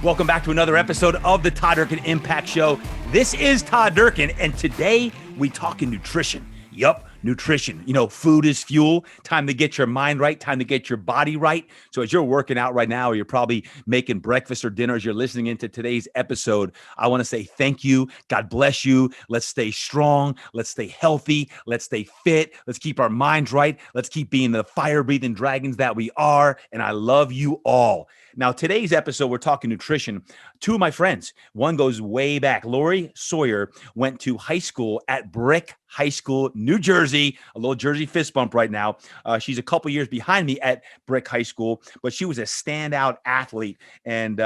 Welcome back to another episode of the Todd Durkin Impact Show. This is Todd Durkin, and today we talking nutrition. Yup, nutrition. You know, food is fuel. Time to get your mind right, time to get your body right. So as you're working out right now, or you're probably making breakfast or dinner as you're listening into today's episode, I want to say thank you. God bless you. Let's stay strong. Let's stay healthy. Let's stay fit. Let's keep our minds right. Let's keep being the fire-breathing dragons that we are. And I love you all. Now, today's episode, we're talking nutrition. Two of my friends, one goes way back. Lori Sawyer went to high school at Brick High School, New Jersey. A little Jersey fist bump right now. She's a couple years behind me at Brick High School, but she was a standout athlete. And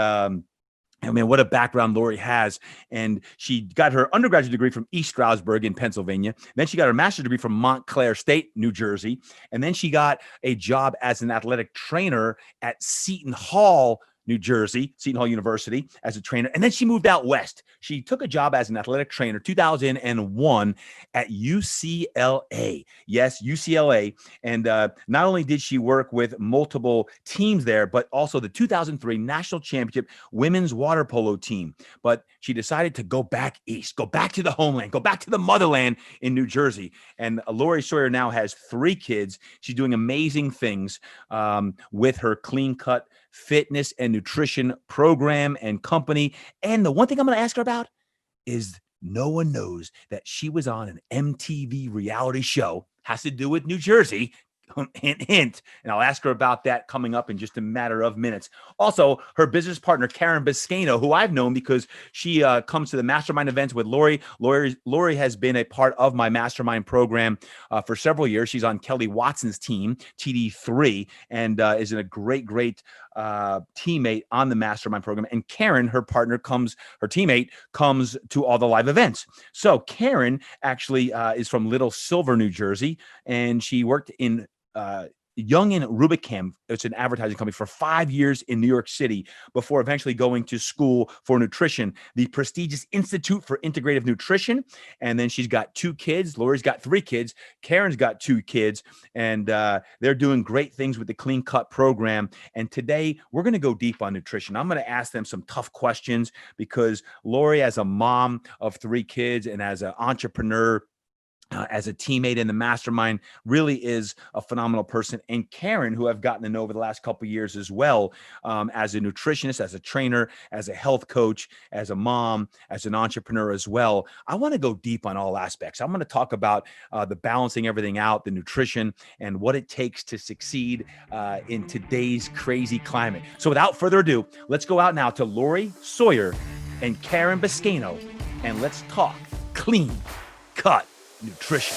I mean, what a background Lori has. And she got her undergraduate degree from East Stroudsburg in Pennsylvania. Then she got her master's degree from Montclair State, New Jersey. And then she got a job as an athletic trainer at Seton Hall, New Jersey, Seton Hall University as a trainer. And then she moved out west. She took a job as an athletic trainer, 2001 at UCLA. Yes, UCLA. And not only did she work with multiple teams there, but also the 2003 National Championship Women's Water Polo team. But she decided to go back east, go back to the homeland, go back to the motherland in New Jersey. And Lori Sawyer now has 3 kids. She's doing amazing things with her Clean Cut fitness and nutrition program and company. And the one thing I'm going to ask her about is no one knows that she was on an MTV reality show, has to do with New Jersey. Hint, hint. And I'll ask her about that coming up in just a matter of minutes. Also, her business partner, Caren Boscaino, who I've known because she comes to the mastermind events with Lori. Lori has been a part of my mastermind program for several years. She's on Kelly Watson's team, TD3, and is a great teammate on the mastermind program. And Caren, her teammate, comes to all the live events. So Caren actually is from Little Silver, New Jersey, and she worked in Young and Rubicam. It's an advertising company for 5 years in New York City before eventually going to school for nutrition, the prestigious Institute for Integrative Nutrition. And then she's got 2 kids. Lori's got 3 kids. Karen's got 2 kids, and they're doing great things with the Clean Cut program. And today we're going to go deep on nutrition. I'm going to ask them some tough questions because Lori, as a mom of 3 kids and as an entrepreneur, as a teammate in the mastermind, really is a phenomenal person. And Caren, who I've gotten to know over the last couple of years as well, as a nutritionist, as a trainer, as a health coach, as a mom, as an entrepreneur as well. I want to go deep on all aspects. I'm going to talk about the balancing everything out, the nutrition, and what it takes to succeed in today's crazy climate. So without further ado, let's go out now to Lori Sawyer and Caren Boscaino, and let's talk clean cut nutrition.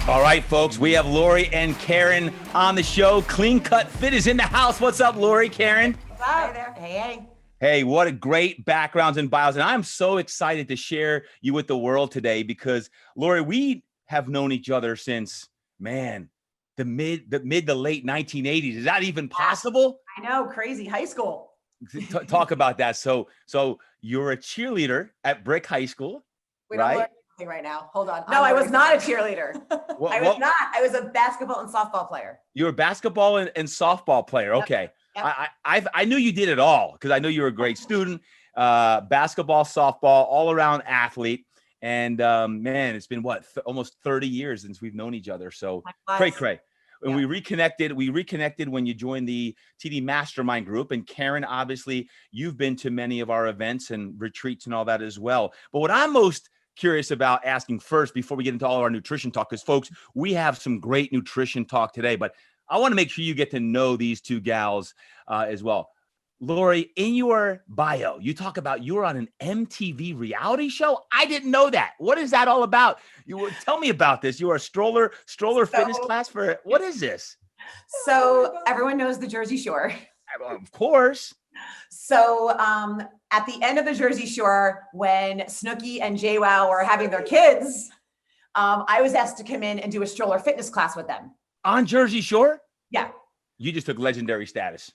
All right, folks, we have Lori and Caren on the show. Clean Cut Fit is in the house. What's up, Lori, Caren? What's up? Hey there. Hey. Hey, what a great backgrounds and bios. And I'm so excited to share you with the world today because, Lori, we have known each other since, man, the mid to late 1980s. Is that even possible? I know, crazy. High school. Talk about that. So you're a cheerleader at Brick High School, we right? don't learn anything right now. Hold on. No, I was not a cheerleader. I was not. I was a basketball and softball player. You were a basketball and softball player. Okay. Yep. I knew you did it all because I know you were a great student, basketball, softball, all around athlete. And man, it's been almost 30 years since we've known each other. So cray. And we reconnected when you joined the TD Mastermind group. And Caren, obviously, you've been to many of our events and retreats and all that as well. But what I'm most curious about asking first, before we get into all of our nutrition talk, because folks, we have some great nutrition talk today, but I want to make sure you get to know these 2 gals as well. Lori, in your bio, you talk about you were on an MTV reality show. I didn't know that. What is that all about? Tell me about this. You were a stroller fitness class for, what is this? So everyone knows the Jersey Shore. Of course. So at the end of the Jersey Shore, when Snooki and JWoww were having their kids, I was asked to come in and do a stroller fitness class with them. On Jersey Shore? Yeah. You just took legendary status.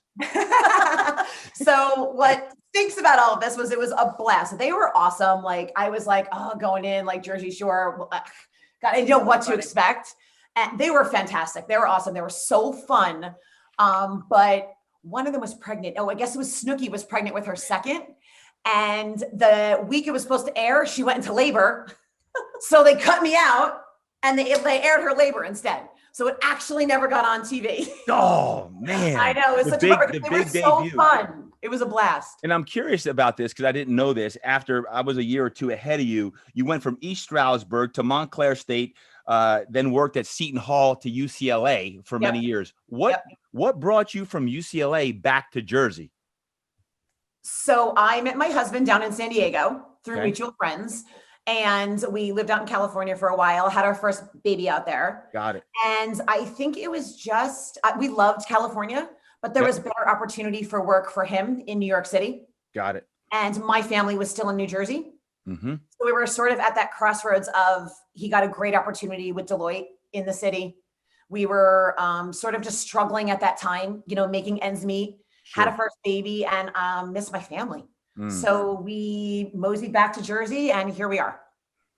So what stinks about all of this was it was a blast. They were awesome. Like I was like, oh, going in like Jersey Shore, God, I didn't know what to expect. And they were fantastic. They were awesome. They were so fun. But one of them was pregnant. Oh, I guess it was Snooki was pregnant with her second. And the week it was supposed to air, she went into labor. So they cut me out and they aired her labor instead. So it actually never got on TV. Oh man. I know. It was They were so fun. It was a blast. And I'm curious about this because I didn't know this. After I was a year or two ahead of you, you went from East Stroudsburg to Montclair State, then worked at Seton Hall to UCLA for many years. What brought you from UCLA back to Jersey? So I met my husband down in San Diego through mutual friends. And we lived out in California for a while, had our first baby out there. Got it. And I think it was just, we loved California, but there was better opportunity for work for him in New York City. Got it. And my family was still in New Jersey. Mm-hmm. So we were sort of at that crossroads of, he got a great opportunity with Deloitte in the city. We were sort of just struggling at that time, making ends meet, had a first baby and missed my family. So we moseyed back to Jersey and here we are.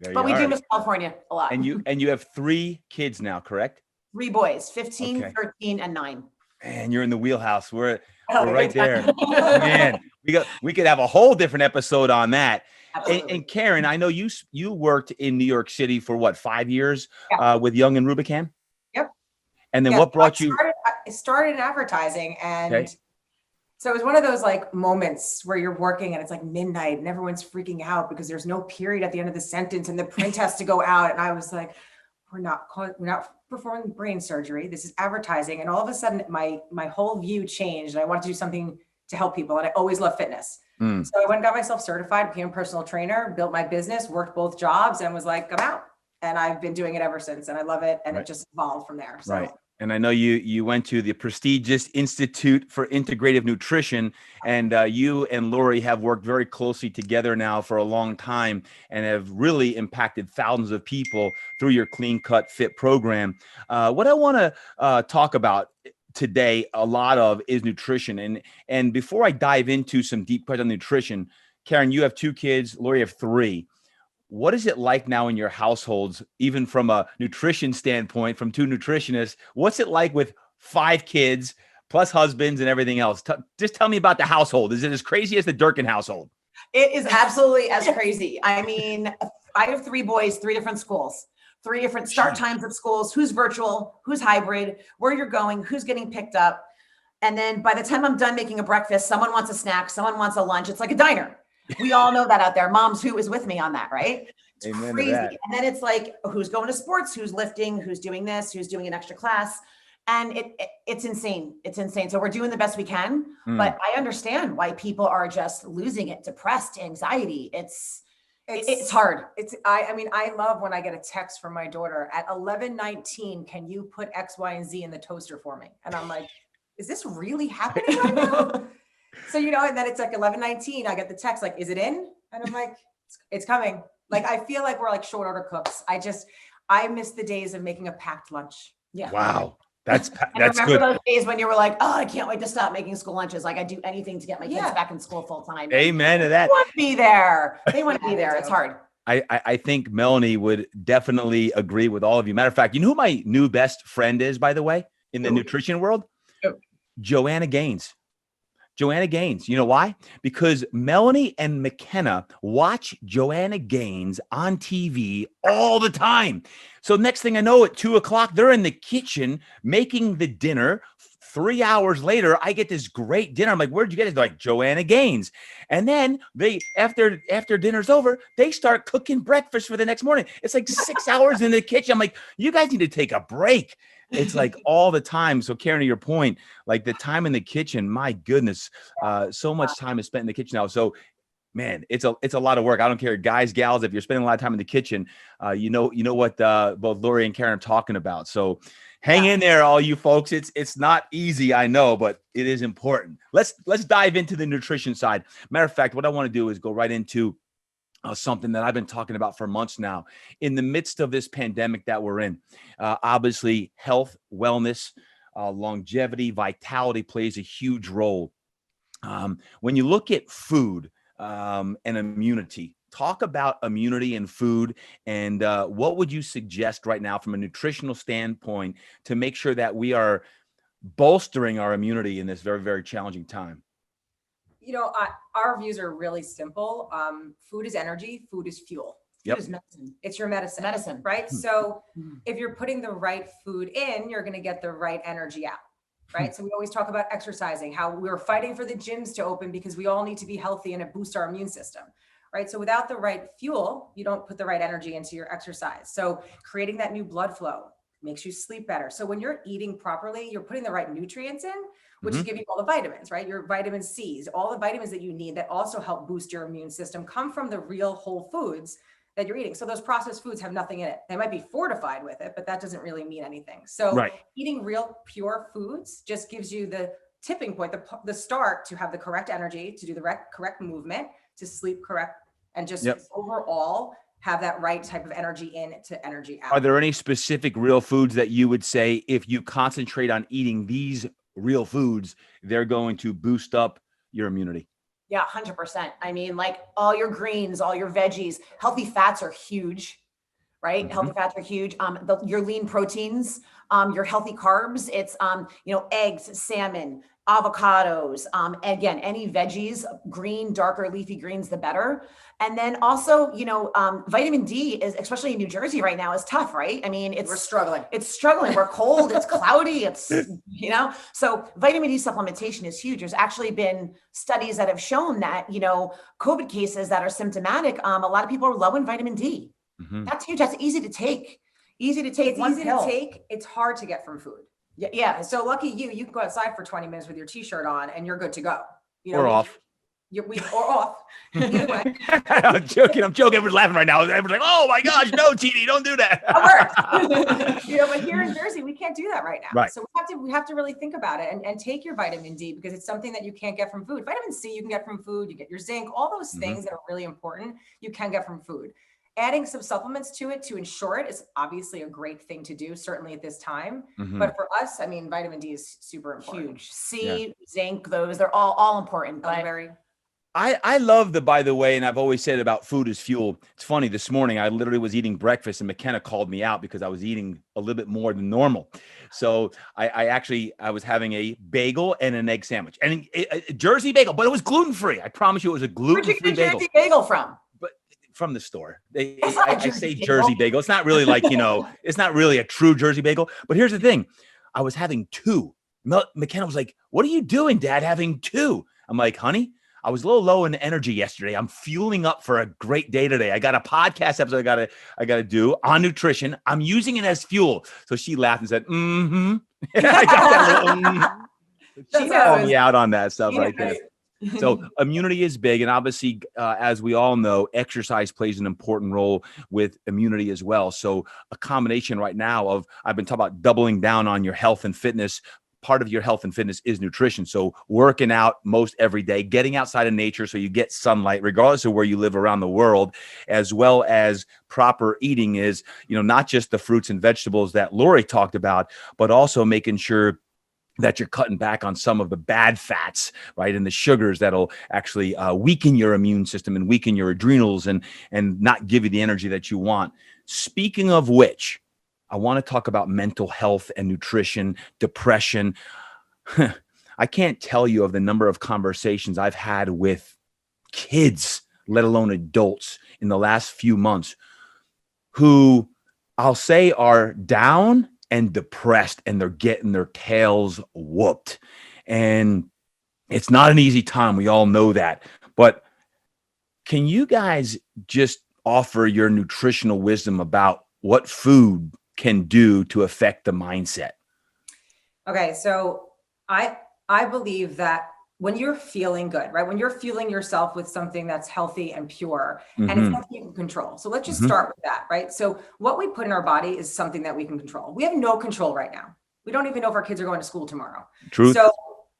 But we do miss California a lot. And you have 3 kids now, correct? 3 boys, 15, 13, and 9. And you're in the wheelhouse. We're right there. Man, we could have a whole different episode on that. And Caren, I know you worked in New York City for what, 5 years with Young and Rubicam? Yep. And then what brought you? I started in advertising and so it was one of those like moments where you're working and it's like midnight and everyone's freaking out because there's no period at the end of the sentence and the print has to go out. And I was like, we're not performing brain surgery. This is advertising. And all of a sudden my whole view changed. And I wanted to do something to help people. And I always loved fitness. So I went and got myself certified, became a personal trainer, built my business, worked both jobs and was like, I'm out. And I've been doing it ever since. And I love it. And it just evolved from there. So. Right. And I know you went to the prestigious Institute for Integrative Nutrition, and you and Lori have worked very closely together now for a long time and have really impacted thousands of people through your Clean Cut Fit program. What I want to talk about today a lot of is nutrition. And before I dive into some deep questions on nutrition, Caren, you have 2 kids, Lori have 3. What is it like now in your households, even from a nutrition standpoint, from 2 nutritionists? What's it like with 5 kids plus husbands and everything else? Just tell me about the household. Is it as crazy as the Durkin household? It is absolutely as crazy. I mean, I have 3 boys, 3 different schools, 3 different start times at schools, who's virtual, who's hybrid, where you're going, who's getting picked up. And then by the time I'm done making a breakfast, someone wants a snack, someone wants a lunch. It's like a diner. We all know that out there. Moms, who is with me on that, right? It's Amen crazy. to that. And then it's like, who's going to sports, who's lifting, who's doing this, who's doing an extra class. And it's insane. It's insane. So we're doing the best we can, but I understand why people are just losing it, depressed, anxiety. It's hard. I love when I get a text from my daughter at 11:19, can you put X, Y, and Z in the toaster for me? And I'm like, is this really happening right now? So, and then it's like 11:19, I get the text like, is it in? And I'm like, it's coming. Like, I feel like we're like short order cooks. I miss the days of making a packed lunch. Yeah. Wow. That's remember good. Those days when you were like, oh, I can't wait to stop making school lunches. Like, I'd do anything to get my kids back in school full time. Amen to that. They want to be there. They want to be there. It's hard. I think Melanie would definitely agree with all of you. Matter of fact, you know who my new best friend is, by the way, in the nutrition world? Joanna Gaines. Joanna Gaines. You know why? Because Melanie and McKenna watch Joanna Gaines on TV all the time. So next thing I know, at 2:00, they're in the kitchen making the dinner. 3 hours later, I get this great dinner. I'm like, where'd you get it? They're like, Joanna Gaines. And then they, after dinner's over, they start cooking breakfast for the next morning. It's like 6 hours in the kitchen. I'm like, you guys need to take a break. It's like all the time. So Caren, to your point, like the time in the kitchen, my goodness, so much time is spent in the kitchen now. So man, it's a lot of work. I don't care, guys, gals, if you're spending a lot of time in the kitchen, you know what both Lori and Caren are talking about. So hang in there, all you folks. It's not easy, I know, but it is important. Let's dive into the nutrition side. Matter of fact, what I want to do is go right into something that I've been talking about for months now. In the midst of this pandemic that we're in, obviously health, wellness, longevity, vitality plays a huge role. When you look at food and immunity, talk about immunity and food, and what would you suggest right now from a nutritional standpoint to make sure that we are bolstering our immunity in this very, very challenging time? Our views are really simple. Food is energy. Food is fuel. Food is medicine. It's your medicine. Medicine. Right? So if you're putting the right food in, you're going to get the right energy out. Right? So we always talk about exercising, how we're fighting for the gyms to open because we all need to be healthy and it boosts our immune system. Right? So without the right fuel, you don't put the right energy into your exercise. So creating that new blood flow makes you sleep better. So when you're eating properly, you're putting the right nutrients in, which is giving you all the vitamins, right? Your vitamin C's, all the vitamins that you need that also help boost your immune system come from the real whole foods that you're eating. So those processed foods have nothing in it. They might be fortified with it, but that doesn't really mean anything. So eating real pure foods just gives you the tipping point, the start to have the correct energy, to do the correct movement, to sleep correct, and just overall have that right type of energy in to energy out. Are there any specific real foods that you would say if you concentrate on eating these real foods, they're going to boost up your immunity? Yeah, 100%. I mean, like all your greens, all your veggies, healthy fats are huge, right? Healthy fats are huge. Your lean proteins, your healthy carbs, it's, eggs, salmon, avocados, again, any veggies, green, darker leafy greens, the better. And then also, vitamin D is, especially in New Jersey right now, is tough, right? I mean, we're struggling. It's struggling. We're cold. It's cloudy. It's, so vitamin D supplementation is huge. There's actually been studies that have shown that, COVID cases that are symptomatic, a lot of people are low in vitamin D. That's huge. That's easy to take. It's easy to take. It's hard to get from food. Yeah. So lucky you can go outside for 20 minutes with your t-shirt on and you're good to go. Or off. Or off. Either way. I'm joking. Everyone's laughing right now. Everyone's like, oh my gosh, no, TD, don't do that. That works. But here in Jersey, we can't do that right now. Right. So we have to really think about it and take your vitamin D because it's something that you can't get from food. Vitamin C you can get from food, you get your zinc, all those things that are really important, you can get from food. Adding some supplements to it to ensure it is obviously a great thing to do, certainly at this time. But for us, I mean, vitamin D is super important. Huge. C, zinc, they're all important. But I love by the way, and I've always said about food is fuel. It's funny, this morning, I literally was eating breakfast and McKenna called me out because I was eating a little bit more than normal. So I was having a bagel and an egg sandwich and a Jersey bagel, but it was gluten-free. I promise you it was a gluten-free bagel. Where'd you get Jersey bagel from? From the store. I say Jersey bagel. It's not really like, it's not really a true Jersey bagel. But here's the thing. I was having two. McKenna was like, what are you doing, Dad, having two? I'm like, honey, I was a little low in energy yesterday. I'm fueling up for a great day today. I got a podcast episode I gotta do on nutrition. I'm using it as fuel. So she laughed and said, I got that little, she called me out on that stuff right there. So immunity is big. And obviously, as we all know, exercise plays an important role with immunity as well. So a combination right now of, I've been talking about doubling down on your health and fitness. Part of your health and fitness is nutrition. So working out most every day, getting outside of nature so you get sunlight, regardless of where you live around the world, as well as proper eating is, not just the fruits and vegetables that Lori talked about, but also making sure that you're cutting back on some of the bad fats, right? And the sugars that'll actually weaken your immune system and weaken your adrenals and not give you the energy that you want. Speaking of which, I want to talk about mental health and nutrition, depression. I can't tell you of the number of conversations I've had with kids, let alone adults, in the last few months who I'll say are down and depressed, and they're getting their tails whooped. And it's not an easy time. We all know that. But can you guys just offer your nutritional wisdom about what food can do to affect the mindset? Okay, so I believe that when you're feeling good, right? When you're fueling yourself with something that's healthy and pure, and it's something you can control. So let's just start with that, right? So what we put in our body is something that we can control. We have no control right now. We don't even know if our kids are going to school tomorrow. Truth. So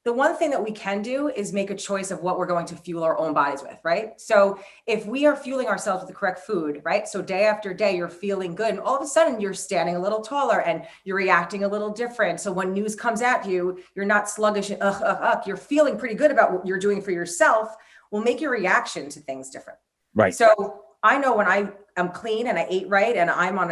the one thing that we can do is make a choice of what we're going to fuel our own bodies with, right? So if we are fueling ourselves with the correct food, right? So day after day, you're feeling good. And all of a sudden you're standing a little taller and you're reacting a little different. So when news comes at you, you're not sluggish and you're feeling pretty good about what you're doing for yourself, will make your reaction to things different. Right. So I know when I am clean and I ate right and I'm on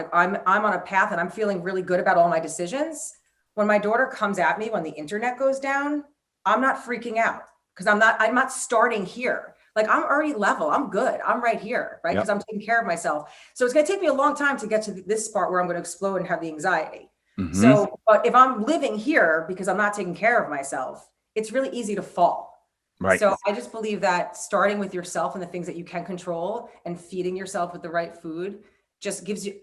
a path and I'm feeling really good about all my decisions. When my daughter comes at me, when the internet goes down, I'm not freaking out because I'm not starting here. Like I'm already level. I'm good. I'm right here, right? Because I'm taking care of myself. So it's going to take me a long time to get to this part where I'm going to explode and have the anxiety. So, but if I'm living here because I'm not taking care of myself, it's really easy to fall. Right. So I just believe that starting with yourself and the things that you can control and feeding yourself with the right food just gives you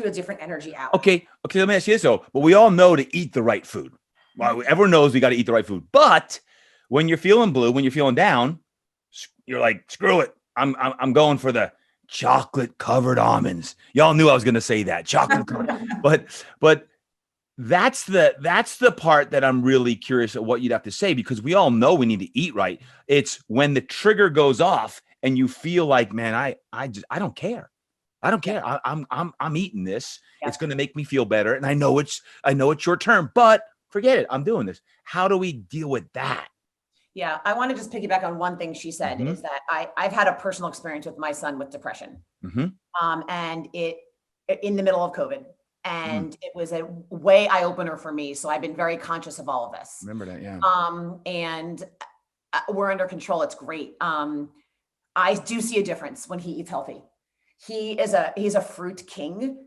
a different energy out. Okay. Let me ask you this though. But we all know to eat the right food. Well, everyone knows we got to eat the right food. But when you're feeling blue, when you're feeling down, you're like, screw it. I'm going for the chocolate covered almonds. Y'all knew I was going to say that, chocolate covered. but that's the part that I'm really curious at what you'd have to say, because we all know we need to eat right. It's when the trigger goes off and you feel like, man, I don't care. I don't care. I'm eating this. Yeah. It's going to make me feel better. And I know it's short term, but forget it. I'm doing this. How do we deal with that? Yeah. I want to just piggyback on one thing she said is that I've had a personal experience with my son with depression. And it in the middle of COVID. And it was a way eye opener for me. So I've been very conscious of all of this. Remember that. Yeah. And we're under control. It's great. I do see a difference when he eats healthy. He's a fruit king.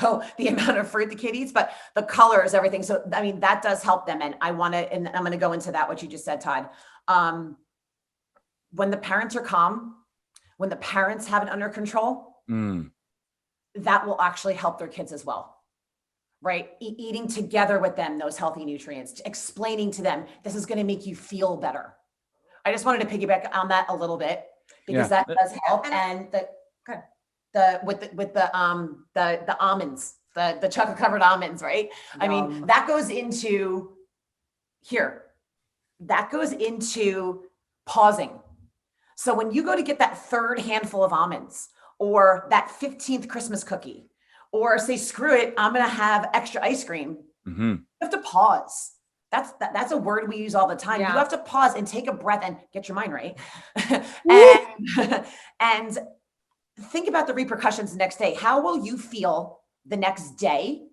So the amount of fruit the kid eats, but the colors, everything. So, I mean, that does help them. And and I'm going to go into that, what you just said, Todd. When the parents are calm, when the parents have it under control, that will actually help their kids as well, right? Eating together with them, those healthy nutrients, explaining to them, this is going to make you feel better. I just wanted to piggyback on that a little bit because that does help. And with the almonds, the chocolate covered almonds, right? I mean, that goes into here. That goes into pausing. So when you go to get that third handful of almonds, or that 15th Christmas cookie, or say, screw it, I'm going to have extra ice cream. You have to pause. That's a word we use all the time. Yeah. You have to pause and take a breath and get your mind right. and think about the repercussions the next day. How will you feel the next day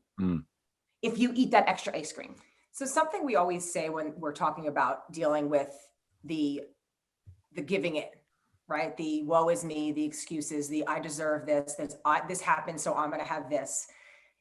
if you eat that extra ice cream? So something we always say when we're talking about dealing with the giving in, right? The woe is me, the excuses, the I deserve this, this happened, so I'm going to have this.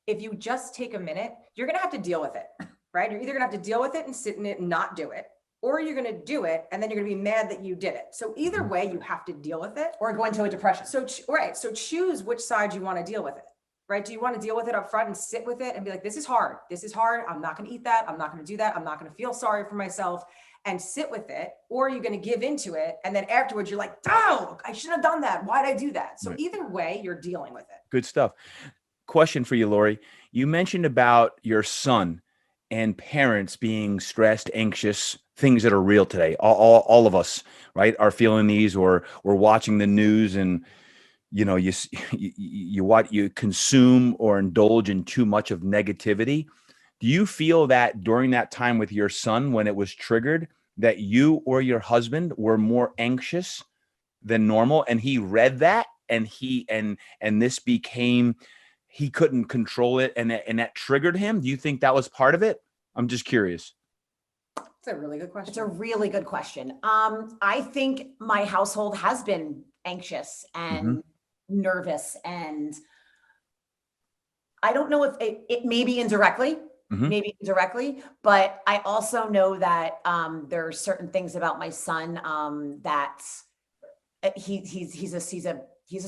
If you just take a minute, you're going to have to deal with it, right? You're either going to have to deal with it and sit in it and not do it, or you're going to do it and then you're going to be mad that you did it. So either way, you have to deal with it or go into a depression. So choose which side you want to deal with it, right? Do you want to deal with it up front and sit with it and be like, this is hard. I'm not going to eat that. I'm not going to do that. I'm not going to feel sorry for myself and sit with it, or you're going to give into it. And then afterwards you're like, oh, I shouldn't have done that. Why did I do that? So either way, you're dealing with it. Good stuff. Question for you, Lori. You mentioned about your son and parents being stressed, anxious, things that are real today. All of us, right, are feeling these, or we're watching the news and, you know, you consume or indulge in too much of negativity. Do you feel that during that time with your son, when it was triggered, that you or your husband were more anxious than normal, and he read that and this became, he couldn't control it and that triggered him? Do you think that was part of it? I'm just curious. It's a really good question. It's a really good question. I think my household has been anxious and nervous, and I don't know if it maybe indirectly. Maybe indirectly, but I also know that there are certain things about my son that he's a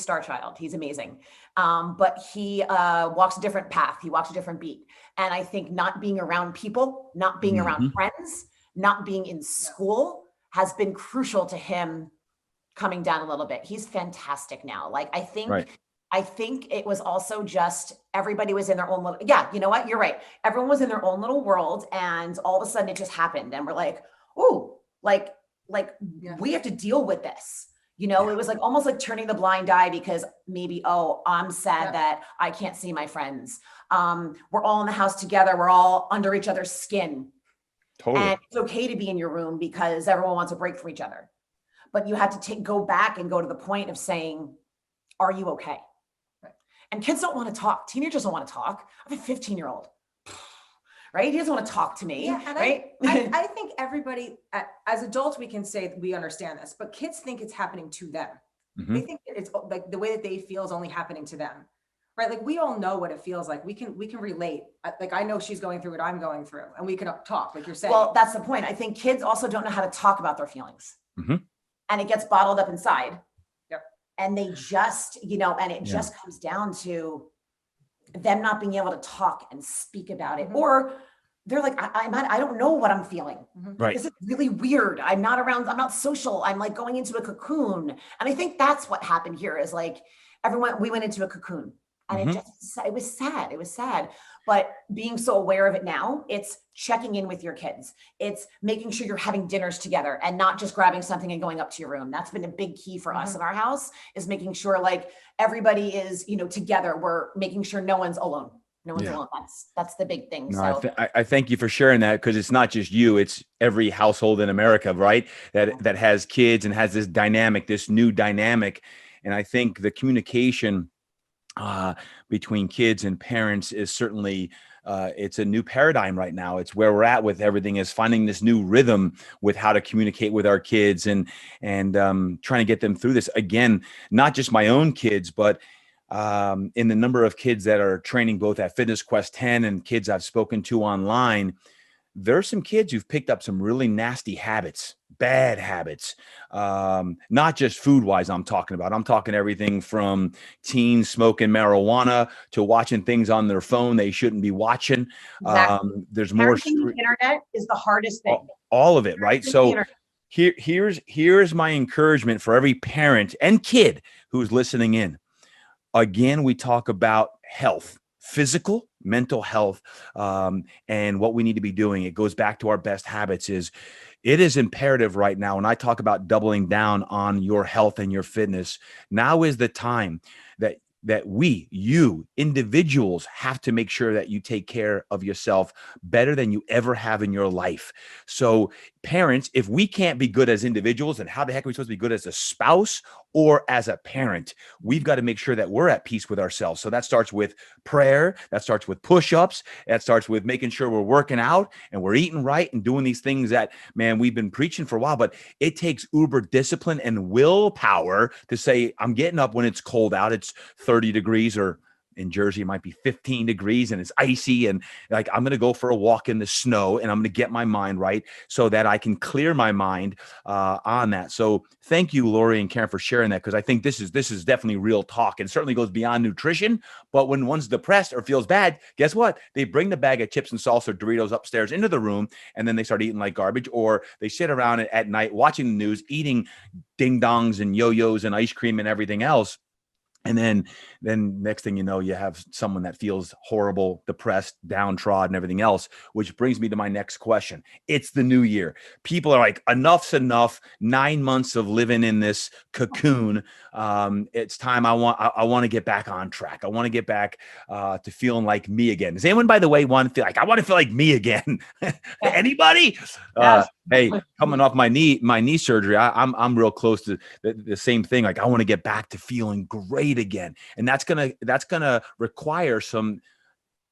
star child. He's amazing, but he walks a different path. He walks a different beat, and I think not being around people, not being around friends, not being in school has been crucial to him coming down a little bit. He's fantastic now. Like I think it was also just everybody was in their own little, you know what? You're right. Everyone was in their own little world, and all of a sudden it just happened. And we're like, oh, we have to deal with this. You know, it was like almost like turning the blind eye because maybe, I'm sad that I can't see my friends. We're all in the house together. We're all under each other's skin. Totally. And it's okay to be in your room because everyone wants a break from each other. but you have to go back and go to the point of saying, are you okay? Right. And kids don't want to talk. Teenagers don't want to talk. I have a 15-year-old, right? He doesn't want to talk to me, Yeah, and right? I think everybody, as adults, we can say we understand this, but kids think it's happening to them. They think it's like the way that they feel is only happening to them, right? Like we all know what it feels like. We can relate. Like I know she's going through what I'm going through, and we can talk, like you're saying. Well, that's the point. I think kids also don't know how to talk about their feelings, and it gets bottled up inside. Yep. And they just, and it just comes down to them not being able to talk and speak about it, or they're like, I don't know what I'm feeling. Right. This is really weird. I'm not social. I'm like going into a cocoon. And I think that's what happened here is like we went into a cocoon, and it was sad. It was sad. But being so aware of it now, it's checking in with your kids. It's making sure you're having dinners together and not just grabbing something and going up to your room. That's been a big key for us in our house, is making sure like everybody is, together. We're making sure no one's alone. No one's alone. That's the big thing. No, I thank you for sharing that, because it's not just you, it's every household in America, right? That has kids and has this new dynamic. And I think the communication between kids and parents is certainly it's a new paradigm right now. It's where we're at with everything, is finding this new rhythm with how to communicate with our kids and trying to get them through this. Again, not just my own kids, but in the number of kids that are training both at Fitness Quest 10 and kids I've spoken to online, there's some kids who've picked up some really nasty habits, bad habits, not just food wise. I'm talking everything from teens smoking marijuana to watching things on their phone they shouldn't be watching. Exactly. There's more. The internet is the hardest thing. All of it, right? So here's my encouragement for every parent and kid who's listening in. Again, we talk about health, physical, mental health, and what we need to be doing. It goes back to our best habits. It is imperative right now. When I talk about doubling down on your health and your fitness, now is the time that you individuals have to make sure that you take care of yourself better than you ever have in your life. So parents, if we can't be good as individuals, then how the heck are we supposed to be good as a spouse or as a parent? We've got to make sure that we're at peace with ourselves. So that starts with prayer. That starts with push-ups. That starts with making sure we're working out and we're eating right and doing these things that, man, we've been preaching for a while, but it takes uber discipline and willpower to say, I'm getting up when it's cold out. It's 30 degrees, or in Jersey, it might be 15 degrees and it's icy. And like, I'm going to go for a walk in the snow and I'm going to get my mind right so that I can clear my mind on that. So thank you, Lori and Karen, for sharing that. Cause I think this is definitely real talk, and certainly goes beyond nutrition. But when one's depressed or feels bad, guess what? They bring the bag of chips and salsa or Doritos upstairs into the room, and then they start eating like garbage, or they sit around at night watching the news, eating ding dongs and yo-yos and ice cream and everything else. And then next thing you know, you have someone that feels horrible, depressed, downtrodden, everything else, which brings me to my next question. It's the new year. People are like, enough's enough. 9 months of living in this cocoon. It's time. I want to get back on track. I want to get back to feeling like me again. Does anyone, by the way, want to feel like, I want to feel like me again? Anybody? Yes. Hey, coming off my knee surgery, I'm real close to the same thing. Like, I want to get back to feeling great again. And that's gonna require some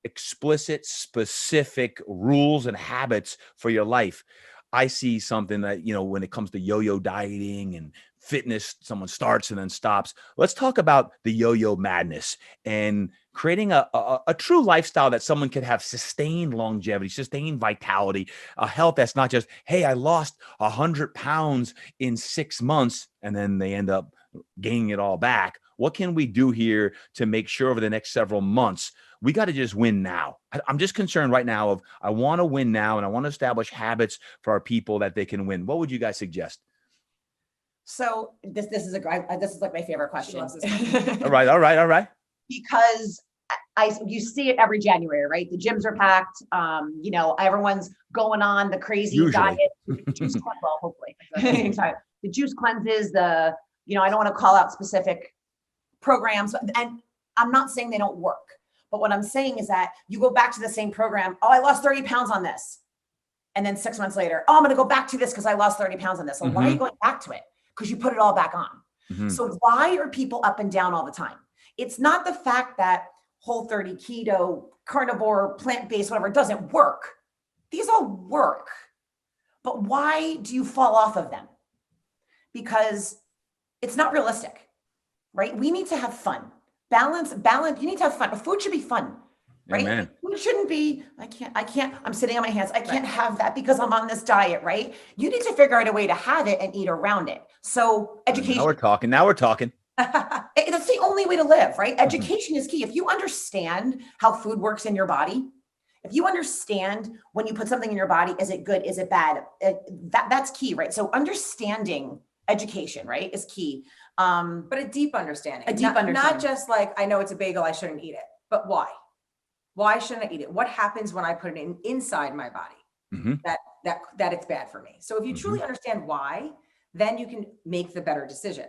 explicit, specific rules and habits for your life. I see something that, when it comes to yo-yo dieting and fitness, someone starts and then stops. Let's talk about the yo-yo madness and creating a true lifestyle that someone could have sustained longevity, sustained vitality, a health that's not just, hey, I lost 100 pounds in 6 months, and then they end up gaining it all back. What can we do here to make sure over the next several months, we got to just win now? I'm just concerned right now of, I want to win now, and I want to establish habits for our people that they can win. What would you guys suggest? So this is like my favorite question. All right. Because you see it every January, right? The gyms are packed. Everyone's going on the crazy diet. Well, hopefully. The juice cleanses, I don't want to call out specific programs, and I'm not saying they don't work, but what I'm saying is that you go back to the same program. Oh, I lost 30 pounds on this. And then 6 months later, oh, I'm going to go back to this because I lost 30 pounds on this. So why are you going back to it? because you put it all back on. Mhm. So why are people up and down all the time? It's not the fact that Whole30, keto, carnivore, plant-based, whatever, it doesn't work. These all work. But why do you fall off of them? Because it's not realistic, right? We need to have fun. Balance. You need to have fun. Food should be fun, right? Amen. Food shouldn't be, I can't, I'm sitting on my hands. I can't have that because I'm on this diet, right? You need to figure out a way to have it and eat around it. So education. Now we're talking. That's the only way to live, right? Education is key. If you understand how food works in your body, if you understand when you put something in your body, is it good? Is it bad? That's key, right? So understanding education, right, is key. But a deep understanding. Understanding. Not just like, I know it's a bagel, I shouldn't eat it, but why? Why shouldn't I eat it? What happens when I put it inside my body that it's bad for me? So if you truly understand why, then you can make the better decision,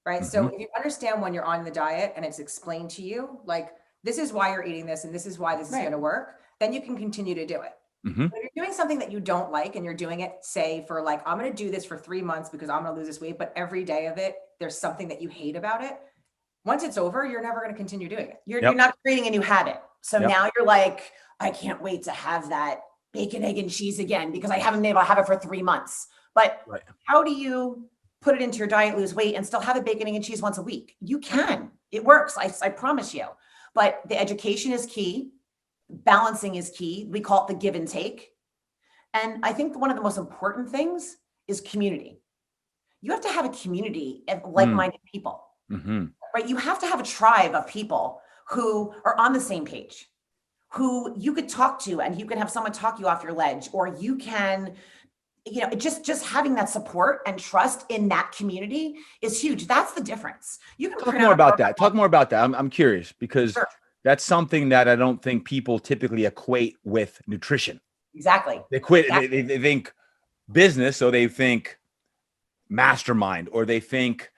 right? So if you understand when you're on the diet and it's explained to you, like, this is why you're eating this and this is why this is going to work, then you can continue to do it. But if you're doing something that you don't like and you're doing it, say for like, I'm going to do this for 3 months because I'm going to lose this weight, but every day of it, there's something that you hate about it. Once it's over, you're never going to continue doing it. You're not creating a new habit. So now you're like, I can't wait to have that bacon, egg, and cheese again because I haven't been able to have it for 3 months. But how do you put it into your diet, lose weight, and still have a bacon, egg, and cheese once a week? You can. It works. I promise you. But the education is key. Balancing is key. We call it the give and take. And I think one of the most important things is community. You have to have a community of like-minded people, right? You have to have a tribe of people who are on the same page, who you could talk to and you can have someone talk you off your ledge, or you can, just having that support and trust in that community is huge. That's the difference. You can talk more about that. Talk more about that. I'm curious because that's something that I don't think people typically equate with nutrition. Exactly. They think business, so they think mastermind, or they think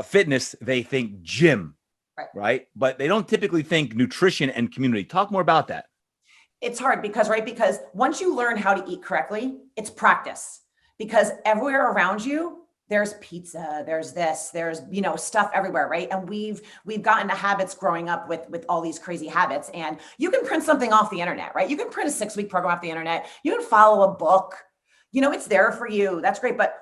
fitness, they think gym, right? But they don't typically think nutrition and community. Talk more about that. It's hard because once you learn how to eat correctly, it's practice. Because everywhere around you, there's pizza, there's this, there's, stuff everywhere, right? And we've gotten to habits growing up with all these crazy habits. And you can print something off the internet, right? You can print a 6-week program off the internet. You can follow a book, it's there for you. That's great. But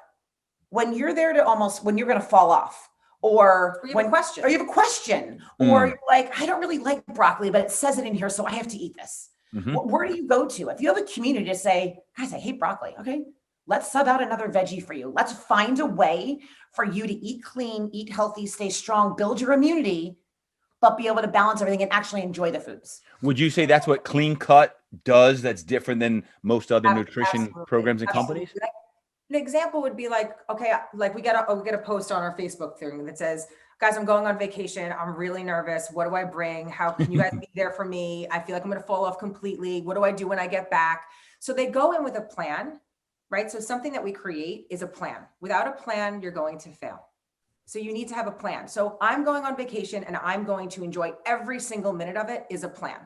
when you're there when you're going to fall off, or you have a question, or you're like, I don't really like broccoli, but it says it in here, so I have to eat this. Where do you go to? If you have a community to say, guys, I hate broccoli. Okay. Let's sub out another veggie for you. Let's find a way for you to eat clean, eat healthy, stay strong, build your immunity, but be able to balance everything and actually enjoy the foods. Would you say that's what Clean Cut does that's different than most other nutrition programs and companies? An example would be like, okay, like we get a post on our Facebook thing that says, guys, I'm going on vacation. I'm really nervous. What do I bring? How can you guys be there for me? I feel like I'm going to fall off completely. What do I do when I get back? So they go in with a plan, right? So something that we create is a plan. Without a plan, you're going to fail. So you need to have a plan. So I'm going on vacation and I'm going to enjoy every single minute of it is a plan.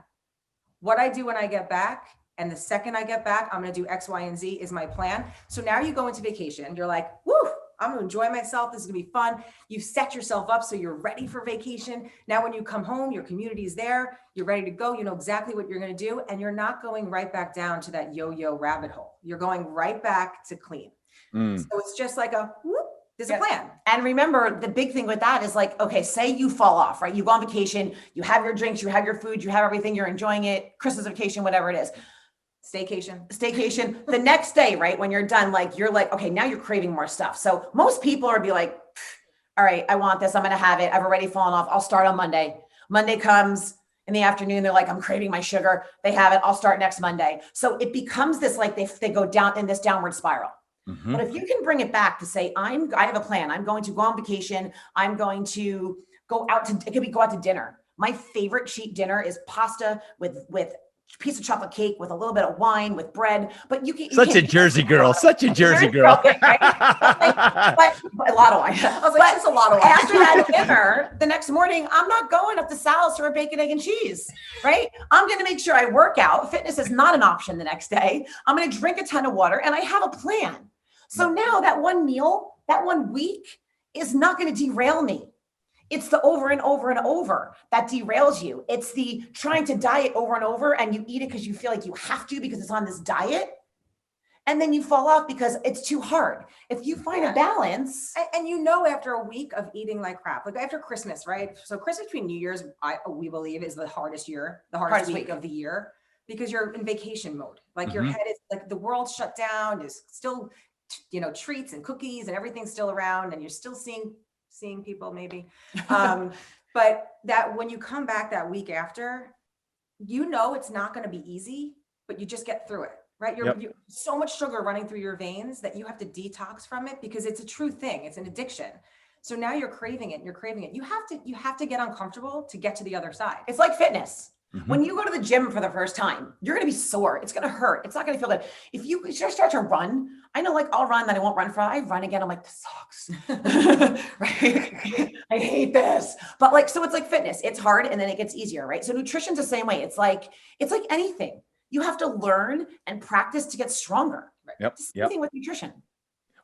What I do when I get back, and the second I get back, I'm going to do X, Y, and Z is my plan. So now you go into vacation. You're like, woo, I'm going to enjoy myself. This is going to be fun. You set yourself up so you're ready for vacation. Now, when you come home, your community is there. You're ready to go. You know exactly what you're going to do. And you're not going right back down to that yo-yo rabbit hole. You're going right back to clean. So it's just like a whoop. There's a plan. And remember, the big thing with that is like, okay, say you fall off, right? You go on vacation, you have your drinks, you have your food, you have everything, you're enjoying it, Christmas vacation, whatever it is. Staycation. The next day, right? When you're done, like, you're like, okay, now you're craving more stuff. So most people are be like, all right, I want this. I'm going to have it. I've already fallen off. I'll start on Monday. Monday comes in the afternoon. They're like, I'm craving my sugar. They have it. I'll start next Monday. So it becomes this, like they go down in this downward spiral. But if you can bring it back to say, I have a plan. I'm going to go on vacation. I'm going to go out to dinner. My favorite cheat dinner is pasta with piece of chocolate cake with a little bit of wine with bread. But such a Jersey girl. But a lot of wine. I was like, that's a lot of wine. After that dinner, the next morning, I'm not going up to Sal's for a bacon, egg, and cheese, right? I'm going to make sure I work out. Fitness is not an option the next day. I'm going to drink a ton of water and I have a plan. So now that one meal, that 1 week is not going to derail me. It's the over and over and over that derails you. It's the trying to diet over and over, and you eat it because you feel like you have to because it's on this diet. And then you fall off because it's too hard. If you find a balance. And after a week of eating like crap, like after Christmas, right? So Christmas between New Year's, we believe is the hardest week of the year, because you're in vacation mode. Like your head is like the world's shut down, there's still, treats and cookies and everything's still around, and you're still seeing people maybe. But that when you come back that week after, it's not going to be easy, but you just get through it. Right. You're so much sugar running through your veins that you have to detox from it, because it's a true thing. It's an addiction. So now you're craving it. You have to get uncomfortable to get to the other side. It's like fitness. When you go to the gym for the first time, you're going to be sore. It's going to hurt. It's not going to feel good. If you just start to run, I know, like, I'll run, then I won't run for, I run again. I'm like, this sucks. Right. I hate this. But like, so it's like fitness. It's hard and then it gets easier. Right. So nutrition's the same way. It's like anything. You have to learn and practice to get stronger. Yep. Same thing with nutrition.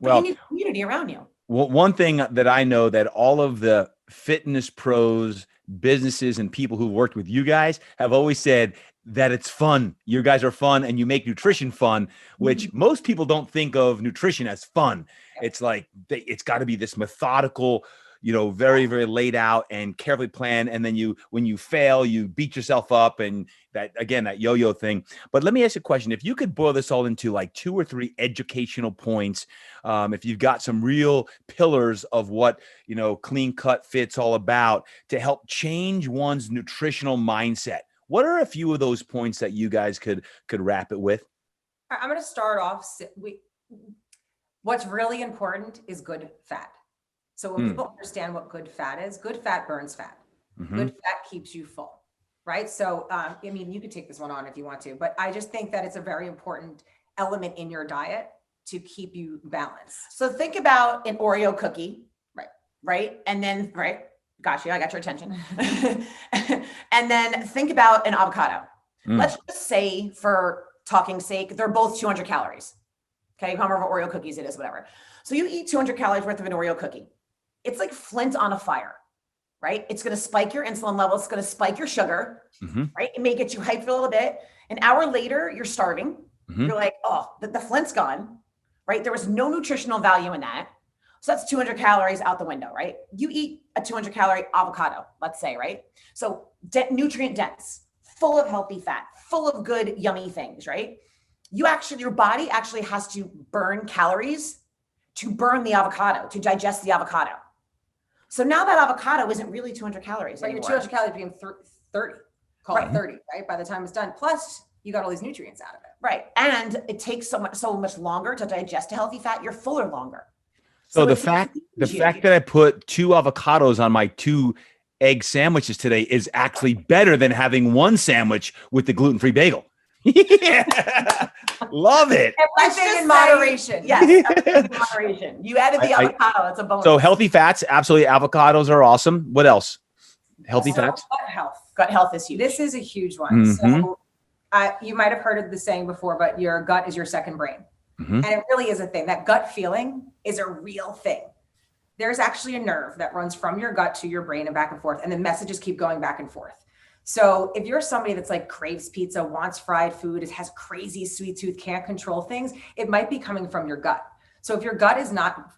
But Well, you need community around you. Well, one thing that I know that all of the fitness pros, businesses, and people who worked with you guys have always said that it's fun. You guys are fun, and you make nutrition fun, which most people don't think of nutrition as fun. It's like, it's got to be this methodical, very, very laid out and carefully planned. And then when you fail, you beat yourself up, and that yo-yo thing. But let me ask you a question. If you could boil this all into like 2 or 3 educational points, if you've got some real pillars of what, Clean Cut Fit's all about to help change one's nutritional mindset, what are a few of those points that you guys could wrap it with? I'm going to start off. What's really important is good fat. So when people understand what good fat is, good fat burns fat. Good fat keeps you full, right? So, you could take this one on if you want to, but I just think that it's a very important element in your diet to keep you balanced. So think about an Oreo cookie, right? And then, got you, I got your attention. And then think about an avocado. Let's just say, for talking sake, they're both 200 calories. Okay, however Oreo cookies it is, whatever. So you eat 200 calories worth of an Oreo cookie. It's like flint on a fire, right? It's going to spike your insulin levels. It's going to spike your sugar, right? It may get you hyped for a little bit. An hour later, you're starving. You're like, oh, the flint's gone, right? There was no nutritional value in that. So that's 200 calories out the window, right? You eat a 200 calorie avocado, let's say, right? So nutrient dense, full of healthy fat, full of good, yummy things, right? Your body actually has to burn calories to burn the avocado, to digest the avocado. So now that avocado isn't really 200 calories anymore. Your 200 calories became 30, call it 30, right? By the time it's done. Plus you got all these nutrients out of it. Right. And it takes so much longer to digest a healthy fat. You're fuller longer. So the fact that I put 2 avocados on my 2 egg sandwiches today is actually better than having 1 sandwich with the gluten-free bagel. Yeah. Love it. Everything in moderation. Yes, in moderation. You added the avocado. It's a bonus. So healthy fats, absolutely. Avocados are awesome. What else? Healthy fats? Gut health. Gut health is huge. This is a huge one. So you might have heard of the saying before, but your gut is your second brain. And it really is a thing. That gut feeling is a real thing. There's actually a nerve that runs from your gut to your brain and back and forth, and the messages keep going back and forth. So if you're somebody that's like craves pizza, wants fried food, has crazy sweet tooth, can't control things, it might be coming from your gut. So if your gut is not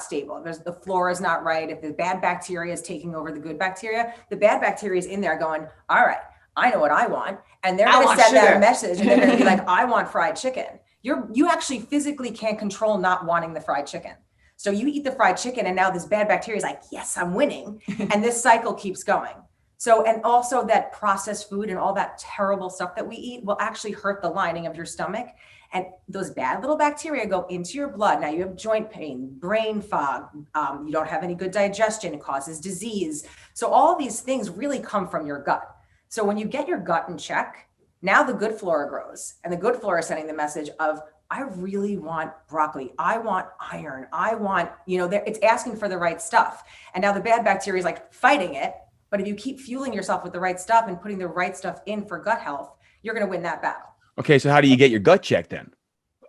stable, if the flora is not right, if the bad bacteria is taking over the good bacteria, the bad bacteria is in there going, all right, I know what I want. And they're going to send that message, and they're going to be like, I want fried chicken. You actually physically can't control not wanting the fried chicken. So you eat the fried chicken, and now this bad bacteria is like, yes, I'm winning. And this cycle keeps going. So, and also that processed food and all that terrible stuff that we eat will actually hurt the lining of your stomach. And those bad little bacteria go into your blood. Now you have joint pain, brain fog. You don't have any good digestion. It causes disease. So all these things really come from your gut. So when you get your gut in check, now the good flora grows, and the good flora is sending the message of, I really want broccoli. I want iron. I want, it's asking for the right stuff. And now the bad bacteria is like fighting it. But if you keep fueling yourself with the right stuff and putting the right stuff in for gut health, you're going to win that battle. Okay. So how do you get your gut check then?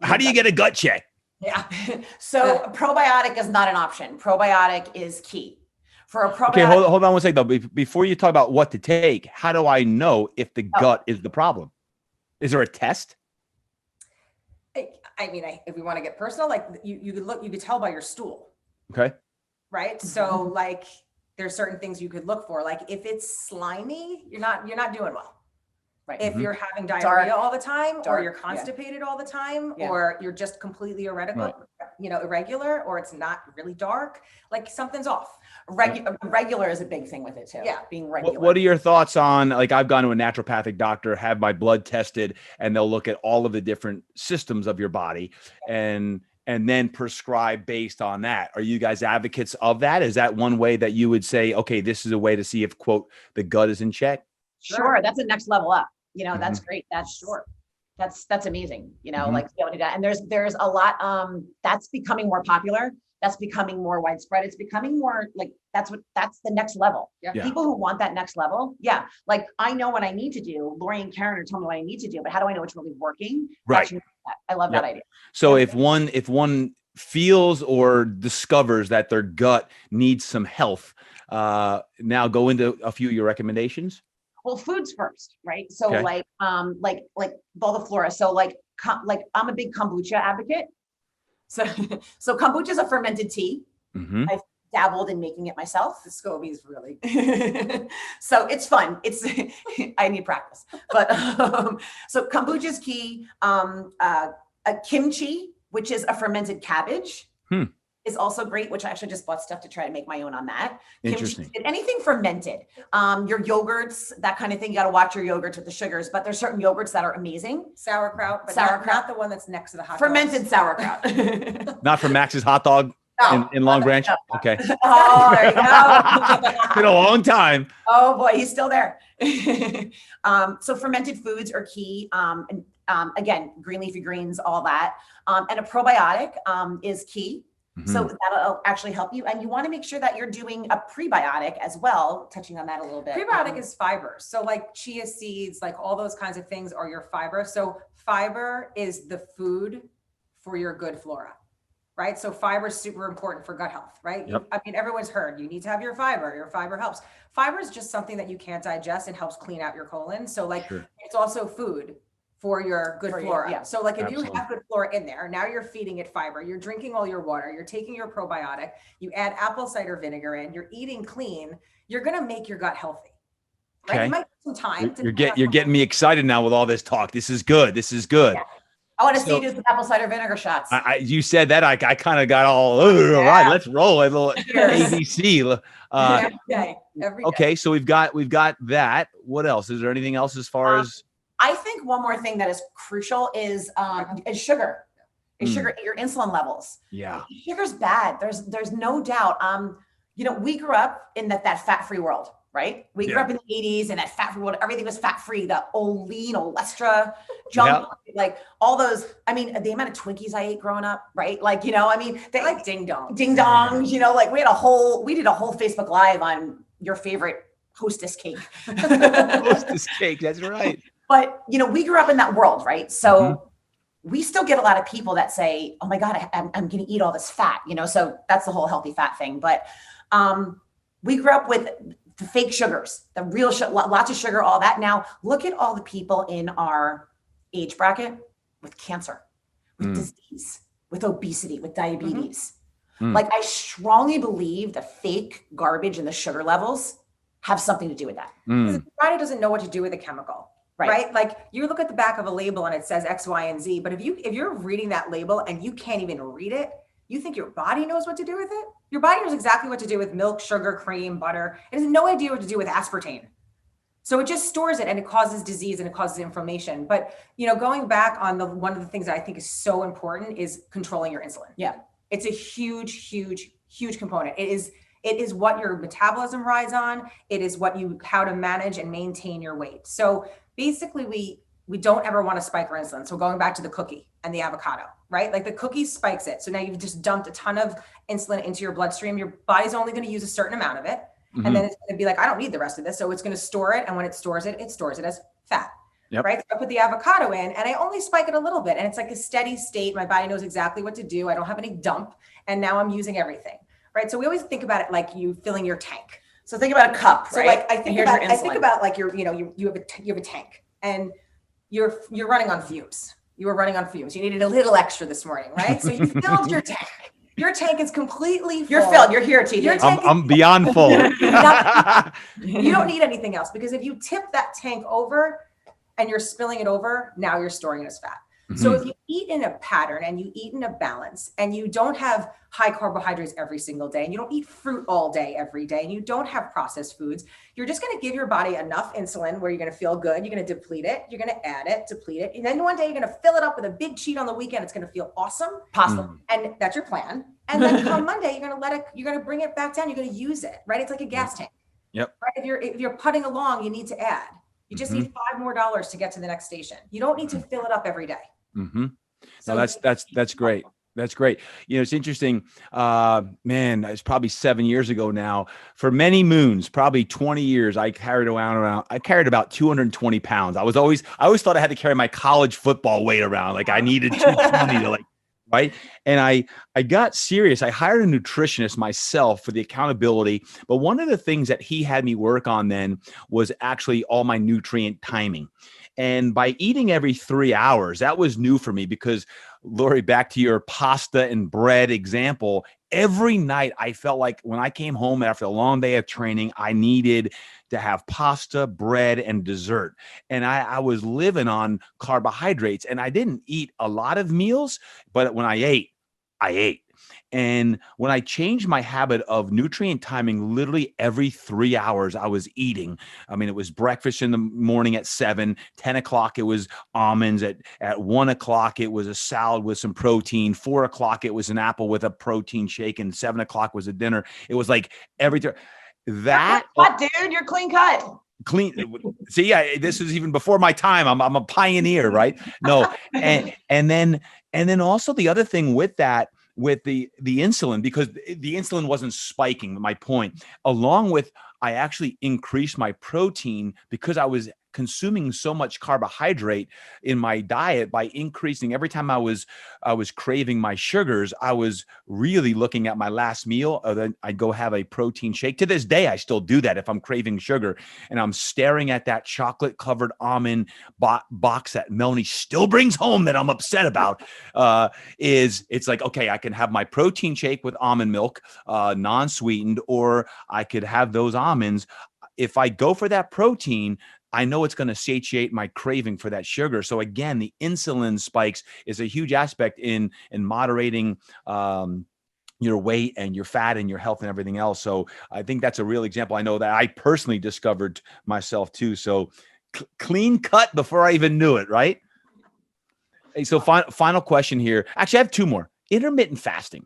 How do you get a gut check? Yeah. So probiotic is not an option. Probiotic is key. For a probiotic. Okay, hold on one second though. Before you talk about what to take, how do I know if the gut is the problem? Is there a test? I mean, if we want to get personal, like you could tell by your stool. Okay. Right. So like there's certain things you could look for. Like if it's slimy, you're not doing well. Right. If you're having diarrhea all the time, or you're yeah. constipated all the time, Yeah. or you're just completely irregular, or it's not really dark, like something's off. Regular is a big thing with it too. Yeah. Being regular. What are your thoughts on, like, I've gone to a naturopathic doctor, have my blood tested, and they'll look at all of the different systems of your body and then prescribe based on that. Are you guys advocates of that? Is that one way that you would say, okay, this is a way to see if, quote, the gut is in check? Sure. That's the next level up. That's great. That's sure. That's amazing. Like to be able to do that. And there's a lot, that's becoming more popular. That's becoming more widespread. It's becoming more like, that's the next level. Yeah. People who want that next level. Yeah. Like I know what I need to do. Lori and Karen are telling me what I need to do, but how do I know it's really working? Right. I love that idea. So if one feels or discovers that their gut needs some health, now go into a few of your recommendations. Well, foods first, right? So like all the flora. So like I'm a big kombucha advocate. So kombucha is a fermented tea. I've dabbled in making it myself. The SCOBY is really, so it's fun. I need practice, but so kombucha is key. A kimchi, which is a fermented cabbage, is also great, which I actually just bought stuff to try to make my own on that. Interesting. Kimchi, anything fermented, your yogurts, that kind of thing. You got to watch your yogurts with the sugars, but there's certain yogurts that are amazing. Sauerkraut, but not the one that's next to the hot fermented dogs. Sauerkraut. Not from Max's Hot Dog in Long Branch? Okay. Oh, there you go. It's been a long time. Oh boy, he's still there. So fermented foods are key. And again, green leafy greens, all that. And a probiotic is key. So that'll actually help you. And you want to make sure that you're doing a prebiotic as well, touching on that a little bit. Prebiotic is fiber. So like chia seeds, like all those kinds of things are your fiber. So fiber is the food for your good flora, right? So fiber is super important for gut health, right? Yep. I mean, everyone's heard you need to have your fiber. Your fiber helps. Fiber is just something that you can't digest and helps clean out your colon. So like it's also food for your good flora. Yeah. So like if Absolutely. you have good flora in there, now you're feeding it fiber, you're drinking all your water, you're taking your probiotic, you add apple cider vinegar in, you're eating clean, you're going to make your gut healthy. Right? Okay. You might take some time. You're getting me excited now with all this talk. This is good. Yeah. I want to see you do some apple cider vinegar shots. You said that I kind of got all all right. Let's roll a little ABC. Every day. Okay, so we've got that. What else? Is there anything else as far as? I think one more thing that is crucial is sugar. Sugar, your insulin levels. Yeah, sugar's bad. There's no doubt. We grew up in that fat-free world, right? We grew up in the 80s and that fat-free world. Everything was fat-free. The Olean, Olestra, junk, like all those. I mean, the amount of Twinkies I ate growing up, right? Like, they like ding dongs. Like we did a whole Facebook Live on your favorite Hostess cake. Hostess cake. That's right. But, we grew up in that world, right? So we still get a lot of people that say, oh my God, I'm going to eat all this fat, so that's the whole healthy fat thing. But we grew up with the fake sugars, the real lots of sugar, all that. Now look at all the people in our age bracket with cancer, with disease, with obesity, with diabetes. Like I strongly believe the fake garbage and the sugar levels have something to do with that. The body doesn't know what to do with a chemical. Right. Like you look at the back of a label and it says X, Y, and Z. But if you're reading that label and you can't even read it, you think your body knows what to do with it? Your body knows exactly what to do with milk, sugar, cream, butter. It has no idea what to do with aspartame. So it just stores it and it causes disease and it causes inflammation. But, going back on one of the things that I think is so important is controlling your insulin. Yeah. It's a huge, huge, huge component. It is what your metabolism rides on. It is how to manage and maintain your weight. So basically we don't ever want to spike our insulin. So going back to the cookie and the avocado, right? Like the cookie spikes it. So now you've just dumped a ton of insulin into your bloodstream. Your body's only going to use a certain amount of it. And then it's going to be like, I don't need the rest of this. So it's going to store it. And when it stores it as fat. Yep. right? So I put the avocado in and I only spike it a little bit and it's like a steady state. My body knows exactly what to do. I don't have any dump and now I'm using everything, right? So we always think about it like you filling your tank. So think about a cup, So right? like I And think here's about your I think insulin. about like you have a tank and you're running on fumes. You were running on fumes. You needed a little extra this morning, right? So you filled your tank. Your tank is completely full. You're filled. You're here, TJ. Your tank I'm beyond full. You don't need anything else because if you tip that tank over and you're spilling it over, now you're storing it as fat. So if you eat in a pattern and you eat in a balance and you don't have high carbohydrates every single day and you don't eat fruit all day every day and you don't have processed foods, you're just going to give your body enough insulin where you're going to feel good. You're going to deplete it. You're going to add it, deplete it. And then one day you're going to fill it up with a big cheat on the weekend. It's going to feel awesome. Possible. And that's your plan. And then come Monday, you're going to bring it back down. You're going to use it, right? It's like a gas tank. Yep. Right. If you're putting along, you need to add. You just need $5 more to get to the next station. You don't need to fill it up every day. So that's great. That's great. You know, it's interesting. Man, it's probably 7 years ago now. For many moons, probably 20 years, I carried about 220 pounds. I always thought I had to carry my college football weight around. Like I needed 220 to right. And I got serious. I hired a nutritionist myself for the accountability. But one of the things that he had me work on then was actually all my nutrient timing. And by eating every 3 hours, that was new for me because, Lori, back to your pasta and bread example, every night I felt like when I came home after a long day of training, I needed to have pasta, bread, and dessert. And I was living on carbohydrates and I didn't eat a lot of meals, but when I ate, I ate. And when I changed my habit of nutrient timing, literally every 3 hours I was eating. I mean, it was breakfast in the morning at 7, 10 o'clock, it was almonds. At 1 o'clock, it was a salad with some protein. 4 o'clock, it was an apple with a protein shake. And 7 o'clock was a dinner. It was like everything. What, dude? You're clean cut. Clean. See, this is even before my time. I'm a pioneer, right? No. And then also the other thing with that, with the insulin, because the insulin wasn't spiking, my point, along with I actually increased my protein because I was consuming so much carbohydrate in my diet by increasing every time I was craving my sugars. I was really looking at my last meal, or then I'd go have a protein shake. To this day, I still do that if I'm craving sugar and I'm staring at that chocolate covered almond box that Melanie still brings home that I'm upset about. It's like, okay, I can have my protein shake with almond milk, non-sweetened, or I could have those almonds. If I go for that protein, I know it's going to satiate my craving for that sugar. So again, the insulin spikes is a huge aspect in moderating your weight and your fat and your health and everything else. So I think that's a real example. I know that I personally discovered myself too. So clean cut before I even knew it, right? Hey, so final question here. Actually, I have two more. Intermittent fasting.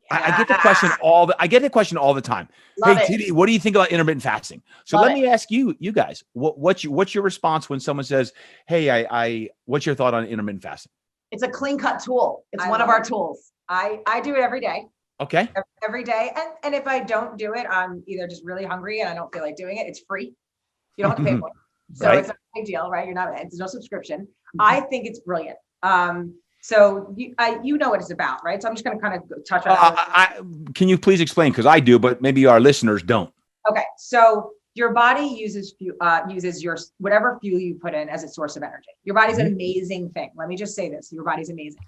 I get the question all the time. Love Hey, it. TD, what do you think about intermittent fasting? So Love let me ask you guys, what's your response when someone says, hey, what's your thought on intermittent fasting? It's a clean cut tool. It's I one of love our it. tools. I do it every day. Okay. Every day. And if I don't do it, I'm either just really hungry and I don't feel like doing it. It's free. You don't have to pay for it. So Right. it's not a big deal, right? There's no subscription. I think it's brilliant. So you know what it's about, right? So I'm just going to kind of touch on it. Can you please explain? Because I do, but maybe our listeners don't. Okay. So your body uses your whatever fuel you put in as a source of energy. Your body's an amazing thing. Let me just say this. Your body's amazing.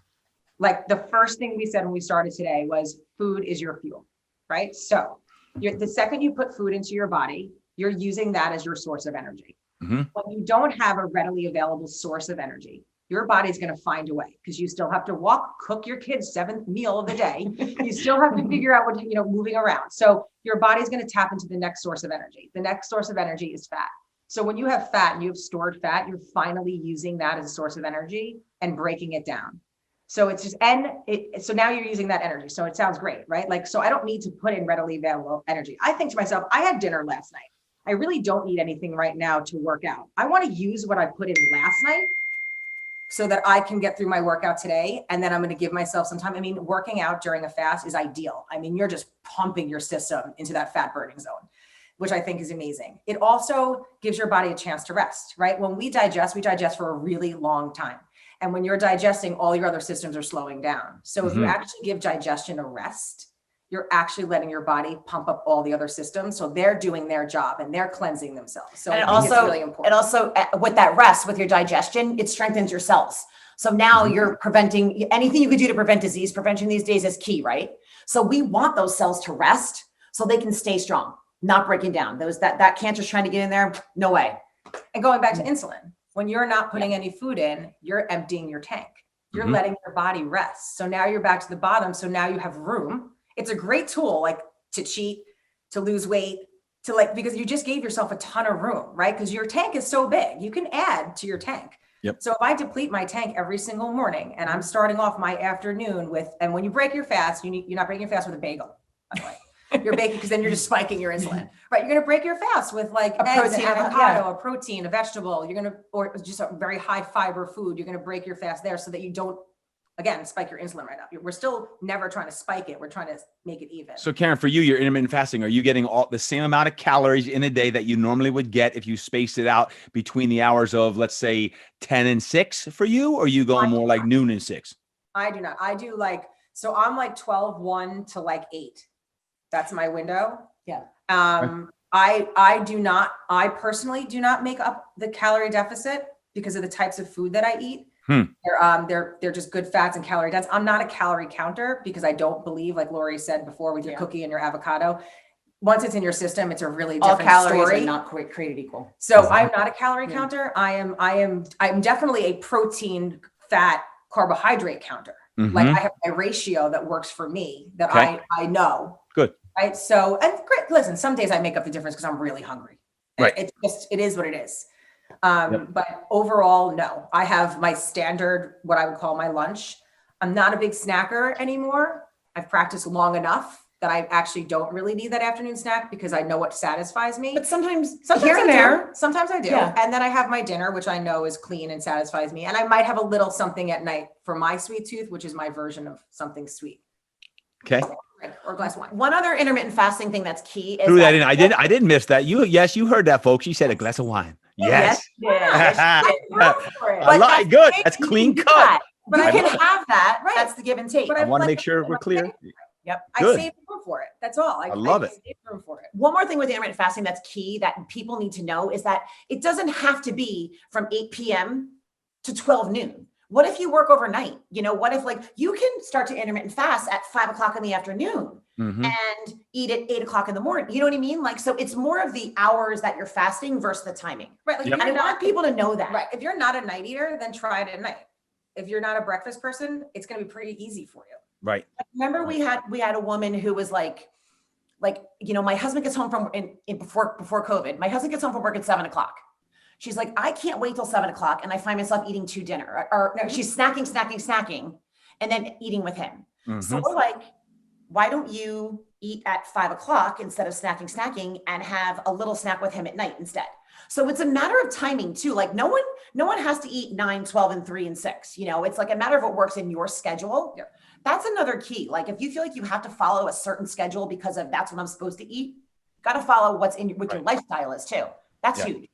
Like the first thing we said when we started today was food is your fuel, right? So the second you put food into your body, you're using that as your source of energy. Mm-hmm. When you don't have a readily available source of energy, your body's going to find a way because you still have to cook your kid's 7th meal of the day. You still have to figure out what, moving around. So your body's going to tap into the next source of energy. The next source of energy is fat. So when you have fat and you have stored fat, you're finally using that as a source of energy and breaking it down. So it's just, so now you're using that energy. So it sounds great, right? Like, so I don't need to put in readily available energy. I think to myself, I had dinner last night. I really don't need anything right now to work out. I want to use what I put in last night so that I can get through my workout today. And then I'm going to give myself some time. I mean, working out during a fast is ideal. I mean, you're just pumping your system into that fat burning zone. which I think is amazing. It also gives your body a chance to rest, right? When we digest for a really long time. And when you're digesting, all your other systems are slowing down. So if you actually give digestion a rest, you're actually letting your body pump up all the other systems. So they're doing their job and they're cleansing themselves. So and it's really important. It also, with that rest, with your digestion, it strengthens your cells. So now you're preventing anything you could do to prevent disease. Prevention these days is key, right? So we want those cells to rest so they can stay strong, not breaking down. That cancer's trying to get in there. No way. And going back to insulin, when you're not putting any food in, you're emptying your tank. You're letting your body rest. So now you're back to the bottom. So now you have room. It's a great tool, like to cheat, to lose weight, because you just gave yourself a ton of room, right? Because your tank is so big, you can add to your tank. Yep. So if I deplete my tank every single morning and I'm starting off my afternoon and when you break your fast, you're not breaking your fast with a bagel, by the way. You're baking because then you're just spiking your insulin, right? You're going to break your fast with like A eggs, protein, an avocado, a protein, a vegetable. Or just a very high fiber food. You're going to break your fast there so that you don't, again, spike your insulin right up. We're still never trying to spike it. We're trying to make it even. So Caren, for you, your intermittent fasting, are you getting all the same amount of calories in a day that you normally would get if you spaced it out between the hours of, let's say, 10 and 6 for you? Or are you going more like noon and 6? I do not. I do so I'm like 12:1 to like 8. That's my window. Yeah. I personally do not make up the calorie deficit because of the types of food that I eat. They're just good fats and calorie dense. I'm not a calorie counter because I don't believe, like Lori said before, with your cookie and your avocado, once it's in your system, it's a really different all calories story. are not created equal. So I'm not a calorie counter. I'm definitely a protein, fat, carbohydrate counter. Like I have my ratio that works for me that I know. Good. Right. So, and great. Listen, some days I make up the difference because I'm really hungry. Right. It is what it is. But overall, no, I have my standard, what I would call my lunch. I'm not a big snacker anymore. I've practiced long enough that I actually don't really need that afternoon snack because I know what satisfies me. But sometimes Sometimes here and I do. there. Sometimes I do. Yeah. And then I have my dinner, which I know is clean and satisfies me. And I might have a little something at night for my sweet tooth, which is my version of something sweet. Okay. Or a glass of wine. One other intermittent fasting thing that's key is Threw that in. I didn't miss that. You heard that, folks. She said a glass of wine. Yes. Good. That's clean cut. But I you can can have that. Right. That's the give and take. But I want to make sure we're clear. Yep. I Good. save room for it. That's all. I love it. Save room for it. One more thing with intermittent fasting that's key that people need to know is that it doesn't have to be from 8 p.m. to 12 noon. What if you work overnight? What if you can start to intermittent fast at 5 o'clock in the afternoon and eat at 8 o'clock in the morning? You know what I mean? So it's more of the hours that you're fasting versus the timing. Right. And I want people to know that. Right. If you're not a night eater, then try it at night. If you're not a breakfast person, it's going to be pretty easy for you. Right. Remember we had a woman who was my husband gets home from before COVID. My husband gets home from work at 7 o'clock. She's like, I can't wait till 7 o'clock. And I find myself eating 2 dinner or no, she's snacking, and then eating with him. So we're like, why don't you eat at 5 o'clock instead of snacking and have a little snack with him at night instead? So it's a matter of timing too. Like no one has to eat 9, 12, and 3 and 6. It's like a matter of what works in your schedule. Yeah. That's another key. Like if you feel like you have to follow a certain schedule because of that's what I'm supposed to eat, got to follow what's in what your lifestyle is too. That's huge.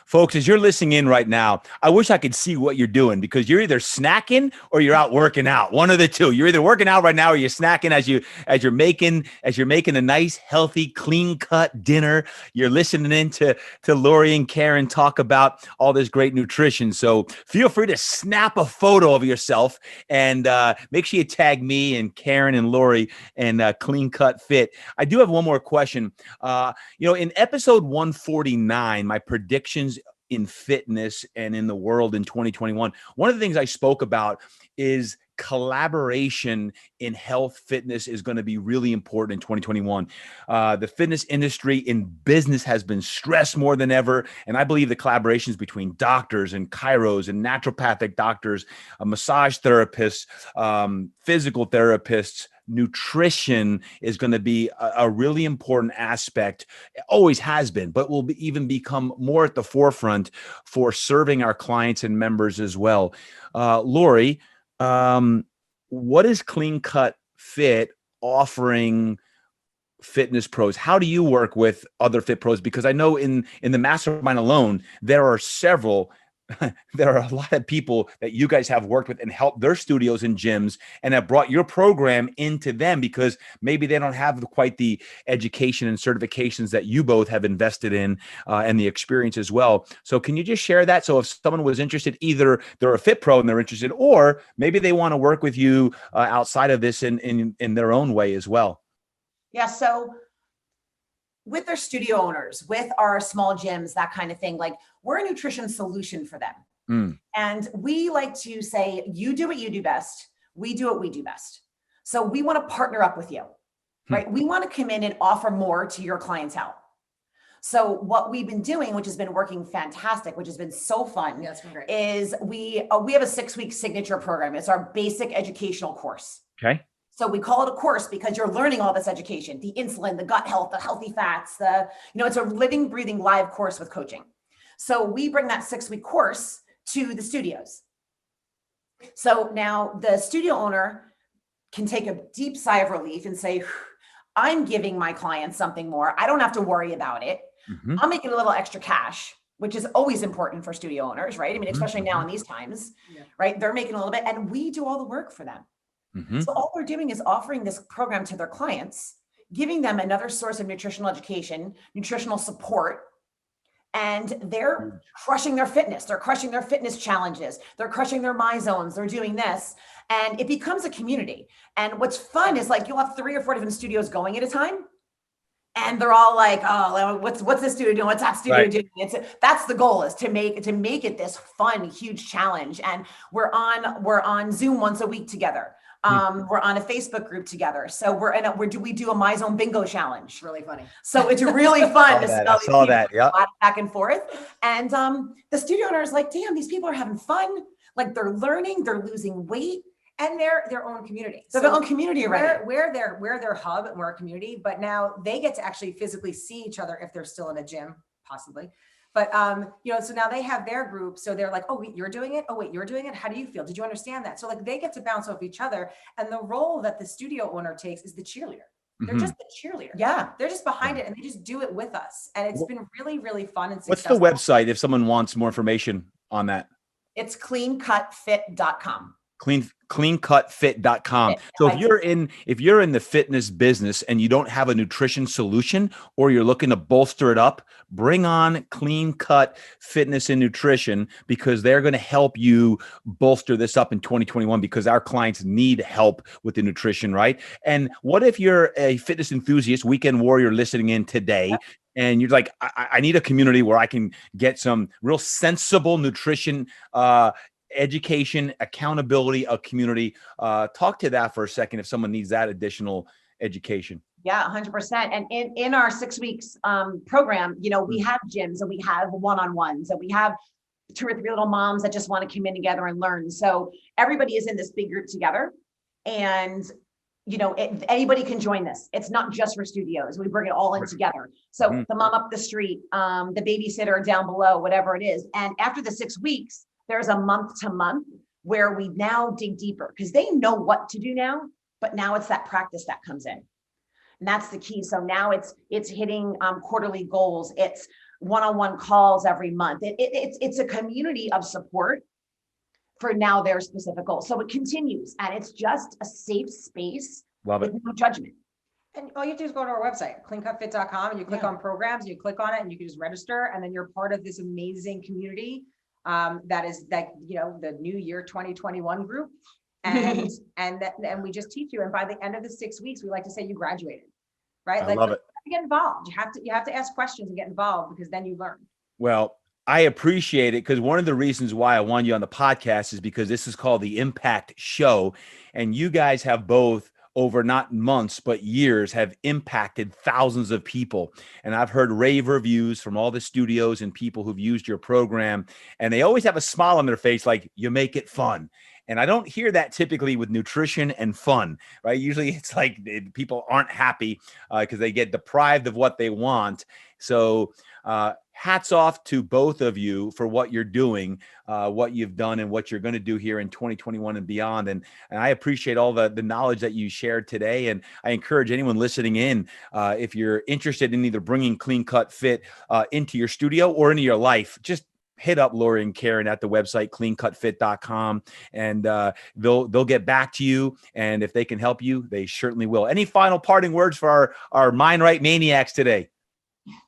Folks, as you're listening in right now, I wish I could see what you're doing because you're either snacking or you're out working out. One of the two. You're either working out right now or you're snacking as you're making a nice, healthy, clean-cut dinner. You're listening in to Lori and Caren talk about all this great nutrition. So feel free to snap a photo of yourself and make sure you tag me and Caren and Lori and Clean Cut Fit. I do have one more question. In episode 149, my predictions in fitness and in the world in 2021. One of the things I spoke about is collaboration in health fitness is going to be really important in 2021. The fitness industry in business has been stressed more than ever. And I believe the collaborations between doctors and chiros and naturopathic doctors, massage therapists, physical therapists, nutrition is going to be a really important aspect. It always has been, but will even become more at the forefront for serving our clients and members as well. Lori, what is Clean Cut Fit offering fitness pros. How do you work with other fit pros? Because I know in the mastermind alone, there are several, there are a lot of people that you guys have worked with and helped their studios and gyms and have brought your program into them because maybe they don't have quite the education and certifications that you both have invested in and the experience as well. So can you just share that? So if someone was interested, either they're a fit pro and they're interested, or maybe they want to work with you outside of this in their own way as well. Yeah. So with our studio owners, with our small gyms, that kind of thing, like we're a nutrition solution for them. And we like to say, you do what you do best. We do what we do best. So we want to partner up with you, right? We want to come in and offer more to your clientele. So what we've been doing, which has been working fantastic, which has been so fun, Yeah, it's been great. is we have a 6-week signature program. It's our basic educational course. Okay. So we call it a course because you're learning all this education, the insulin, the gut health, the healthy fats, it's a living, breathing, live course with coaching. So we bring that 6-week course to the studios. So now the studio owner can take a deep sigh of relief and say, I'm giving my clients something more. I don't have to worry about it. I'm making a little extra cash, which is always important for studio owners, right? I mean, especially now in these times, right? They're making a little bit and we do all the work for them. So all we're doing is offering this program to their clients, giving them another source of nutritional education, nutritional support, and they're crushing their fitness. They're crushing their fitness challenges. They're crushing their my zones. They're doing this, and it becomes a community. And what's fun is like you'll have 3 or 4 different studios going at a time, and they're all like, "Oh, what's this studio doing? What's that studio doing?" That's the goal, is to make it this fun, huge challenge. And we're on Zoom once a week together. We're on a Facebook group together. So we do a My Zone bingo challenge. Really funny. So it's really fun. I saw that. Yeah. Back and forth. And the studio owner is like, damn, these people are having fun. Like they're learning, they're losing weight. And they're their own community. So their own community already. We're their hub and we're a community, but now they get to actually physically see each other if they're still in a gym, possibly. But, so now they have their group. So they're like, oh, wait, you're doing it. Oh, wait, you're doing it. How do you feel? Did you understand that? So like they get to bounce off each other. And the role that the studio owner takes is the cheerleader. They're just the cheerleader. Yeah. They're just behind it and they just do it with us. And it's been really, really fun and What's successful. the website if someone wants more information on that? It's cleancutfit.com. Cleancutfit.com. So if you're in the fitness business and you don't have a nutrition solution, or you're looking to bolster it up, bring on Clean Cut Fitness and Nutrition, because they're going to help you bolster this up in 2021, because our clients need help with the nutrition, right? And what if you're a fitness enthusiast, weekend warrior listening in today, and you're like, I need a community where I can get some real sensible nutrition, education, accountability, a community. Talk to that for a second if someone needs that additional education. Yeah, 100%. And in our 6 weeks program, we have gyms and we have one-on-ones and we have 2 or 3 little moms that just want to come in together and learn. So everybody is in this big group together, and anybody can join this. It's not just for studios. We bring it all in together. So the mom up the street, the babysitter down below, whatever it is. And after the 6 weeks, there's a month to month where we now dig deeper, because they know what to do now, but now it's that practice that comes in. And that's the key. So now it's hitting quarterly goals. It's one-on-one calls every month. It's a community of support for now their specific goals. So it continues, and it's just a safe space. Love it. With no judgment. And all you have to do is go to our website, cleancutfit.com, and you click on programs, you click on it, and you can just register, and then you're part of this amazing community. That is the new year 2021 group. And we just teach you. And by the end of the 6 weeks, we like to say you graduated, right? I love it. You have to get involved. You have to ask questions and get involved, because then you learn. Well, I appreciate it, because one of the reasons why I want you on the podcast is because this is called the Impact Show. And you guys have both, over not months, but years, have impacted thousands of people. And I've heard rave reviews from all the studios and people who've used your program, and they always have a smile on their face, like, you make it fun. And I don't hear that typically with nutrition and fun, right? Usually it's like people aren't happy because they get deprived of what they want. So hats off to both of you for what you're doing, what you've done, and what you're going to do here in 2021 and beyond. And I appreciate all the knowledge that you shared today. And I encourage anyone listening in, if you're interested in either bringing Clean Cut Fit into your studio or into your life, just hit up Lori and Caren at the website, cleancutfit.com, and they'll get back to you. And if they can help you, they certainly will. Any final parting words for our Mind Right Maniacs today?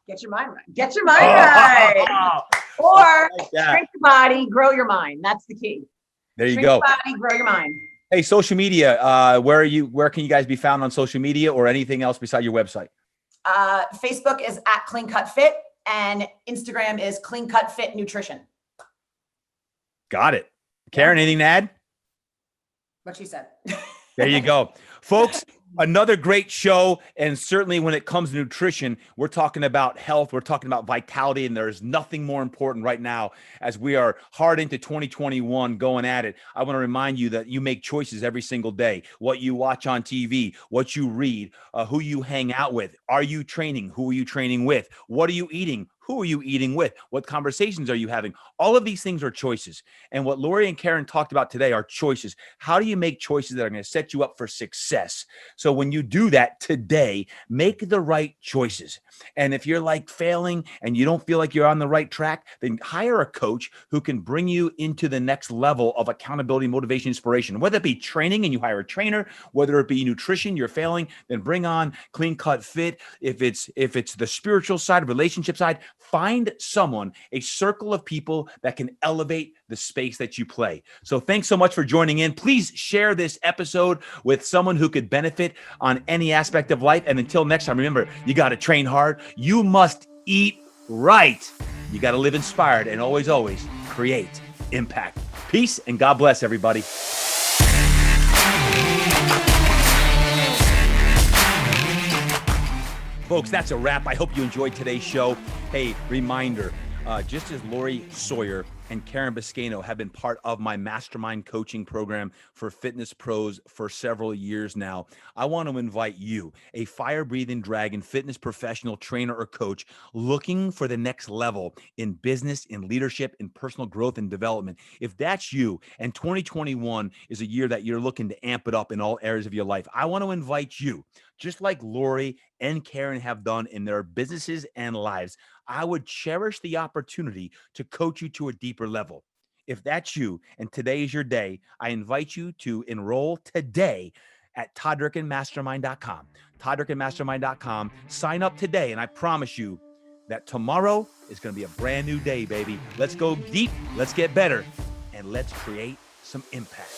Get your mind right. Get your mind right. Or like shrink your body, grow your mind. That's the key. There you Shrink go. your body, grow your mind. Hey, social media. Where can you guys be found on social media or anything else besides your website? Facebook is at Clean Cut Fit, and Instagram is Clean Cut Fit Nutrition. Got it. Caren, anything to add? What she said. There you go. Folks, another great show. And certainly when it comes to nutrition, we're talking about health. We're talking about vitality. And there's nothing more important right now as we are hard into 2021 going at it. I want to remind you that you make choices every single day. What you watch on TV, what you read, who you hang out with. Are you training? Who are you training with? What are you eating? Who are you eating with? What conversations are you having? All of these things are choices. And what Lori and Caren talked about today are choices. How do you make choices that are going to set you up for success? So when you do that today, make the right choices. And if you're like failing and you don't feel like you're on the right track, then hire a coach who can bring you into the next level of accountability, motivation, inspiration. Whether it be training and you hire a trainer, whether it be nutrition, you're failing, then bring on Clean Cut Fit. If it's the spiritual side, relationship side, find someone, a circle of people that can elevate the space that you play. So thanks so much for joining in. Please share this episode with someone who could benefit on any aspect of life. And until next time, remember, you got to train hard. You must eat right. You got to live inspired and always, always create impact. Peace and God bless everybody. Folks, that's a wrap. I hope you enjoyed today's show. Hey, reminder, just as Lori Sawyer and Caren Boscaino have been part of my mastermind coaching program for fitness pros for several years now, I want to invite you, a fire-breathing dragon fitness professional, trainer, or coach looking for the next level in business, in leadership, in personal growth and development. If that's you, and 2021 is a year that you're looking to amp it up in all areas of your life, I want to invite you, just like Lori and Caren have done in their businesses and lives. I would cherish the opportunity to coach you to a deeper level. If that's you and today is your day, I invite you to enroll today at ToddDurkinMastermind.com. ToddDurkinMastermind.com. Sign up today, and I promise you that tomorrow is going to be a brand new day, baby. Let's go deep, let's get better, and let's create some impact.